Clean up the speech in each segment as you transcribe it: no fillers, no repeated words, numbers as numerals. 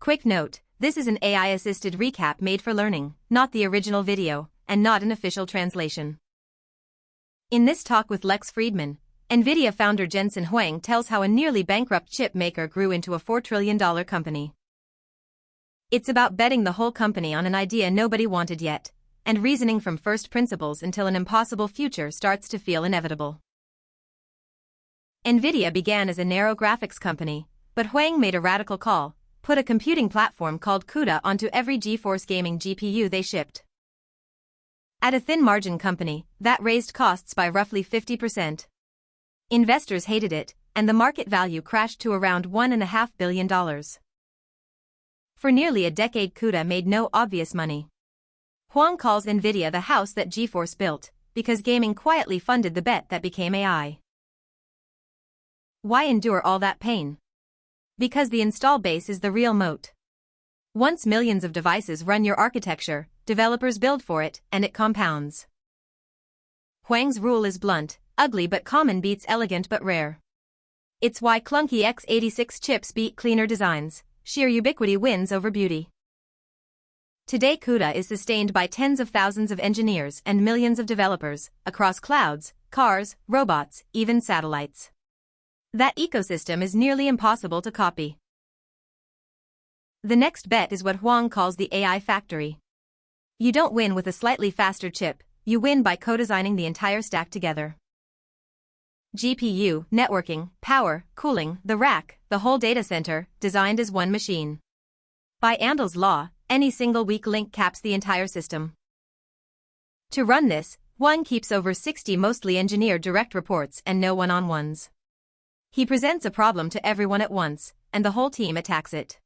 Quick note, this is an AI-assisted recap made for learning, not the original video, and not an official translation. In this talk with Lex Fridman, NVIDIA founder Jensen Huang tells how a nearly bankrupt chip maker grew into a $4 trillion company. It's about betting the whole company on an idea nobody wanted yet, and reasoning from first principles until an impossible future starts to feel inevitable. NVIDIA began as a narrow graphics company, but Huang made a radical call, put a computing platform called CUDA onto every GeForce gaming GPU they shipped. At a thin-margin company, that raised costs by roughly 50%. Investors hated it, and the market value crashed to around $1.5 billion. For nearly a decade, CUDA made no obvious money. Huang calls NVIDIA the house that GeForce built, because gaming quietly funded the bet that became AI. Why endure all that pain? Because the install base is the real moat. Once millions of devices run your architecture, developers build for it, and it compounds. Huang's rule is blunt: ugly but common beats elegant but rare. It's why clunky x86 chips beat cleaner designs. Sheer ubiquity wins over beauty. Today CUDA is sustained by tens of thousands of engineers and millions of developers, across clouds, cars, robots, even satellites. That ecosystem is nearly impossible to copy. The next bet is what Huang calls the AI factory. You don't win with a slightly faster chip, you win by co-designing the entire stack together. GPU, networking, power, cooling, the rack, the whole data center, designed as one machine. By Andel's law, any single weak link caps the entire system. To run this, Huang keeps over 60 mostly engineered direct reports and no one-on-ones. He presents a problem to everyone at once, and the whole team attacks it.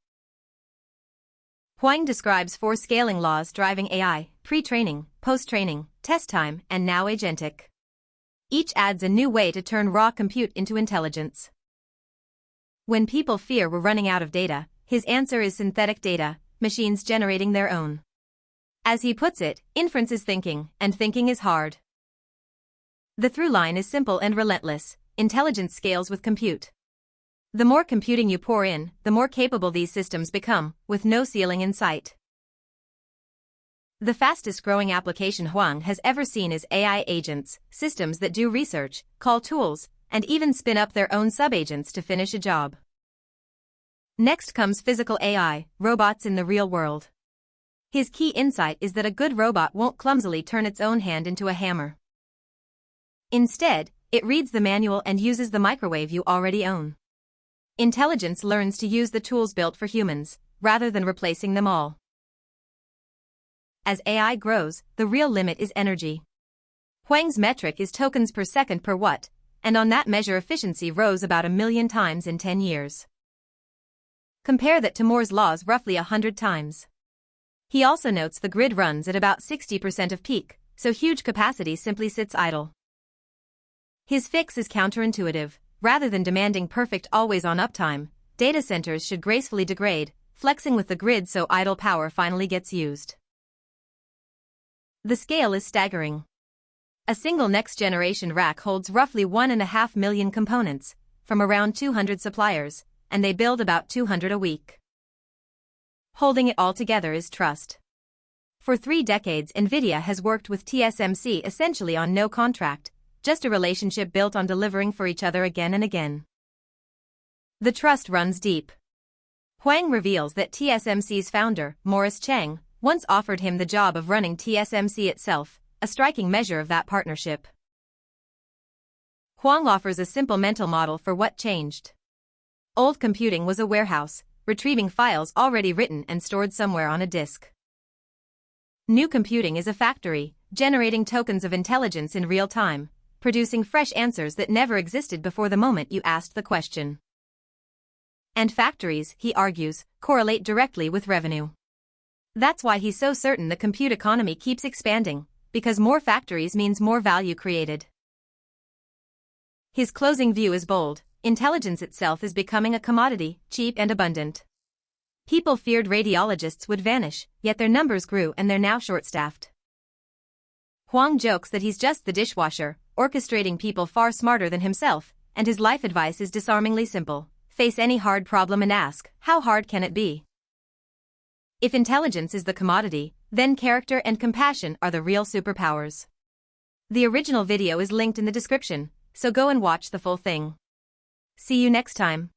Huang describes 4 scaling laws driving AI: pre-training, post-training, test time, and now agentic. Each adds a new way to turn raw compute into intelligence. When people fear we're running out of data, his answer is synthetic data, machines generating their own. As he puts it, inference is thinking, and thinking is hard. The through line is simple and relentless: intelligence scales with compute. The more computing you pour in, the more capable these systems become, with no ceiling in sight. The fastest growing application Huang has ever seen is AI agents, systems that do research, call tools, and even spin up their own sub-agents to finish a job. Next comes physical AI, robots in the real world. His key insight is that a good robot won't clumsily turn its own hand into a hammer. Instead, it reads the manual and uses the microwave you already own. Intelligence learns to use the tools built for humans, rather than replacing them all. As AI grows, the real limit is energy. Huang's metric is tokens per second per watt, and on that measure efficiency rose about 1 million times in 10 years. Compare that to Moore's law's roughly 100 times. He also notes the grid runs at about 60% of peak, so huge capacity simply sits idle. His fix is counterintuitive. Rather than demanding perfect always-on uptime, data centers should gracefully degrade, flexing with the grid so idle power finally gets used. The scale is staggering. A single next-generation rack holds roughly 1.5 million components, from around 200 suppliers, and they build about 200 a week. Holding it all together is trust. For 3 decades, NVIDIA has worked with TSMC essentially on no contract, just a relationship built on delivering for each other again and again. The trust runs deep. Huang reveals that TSMC's founder, Morris Chang, once offered him the job of running TSMC itself, a striking measure of that partnership. Huang offers a simple mental model for what changed. Old computing was a warehouse, retrieving files already written and stored somewhere on a disk. New computing is a factory, generating tokens of intelligence in real time, producing fresh answers that never existed before the moment you asked the question. And factories, he argues, correlate directly with revenue. That's why he's so certain the compute economy keeps expanding, because more factories means more value created. His closing view is bold: intelligence itself is becoming a commodity, cheap and abundant. People feared radiologists would vanish, yet their numbers grew and they're now short-staffed. Huang jokes that he's just the dishwasher, orchestrating people far smarter than himself, and his life advice is disarmingly simple: face any hard problem and ask, how hard can it be? If intelligence is the commodity, then character and compassion are the real superpowers. The original video is linked in the description, so go and watch the full thing. See you next time.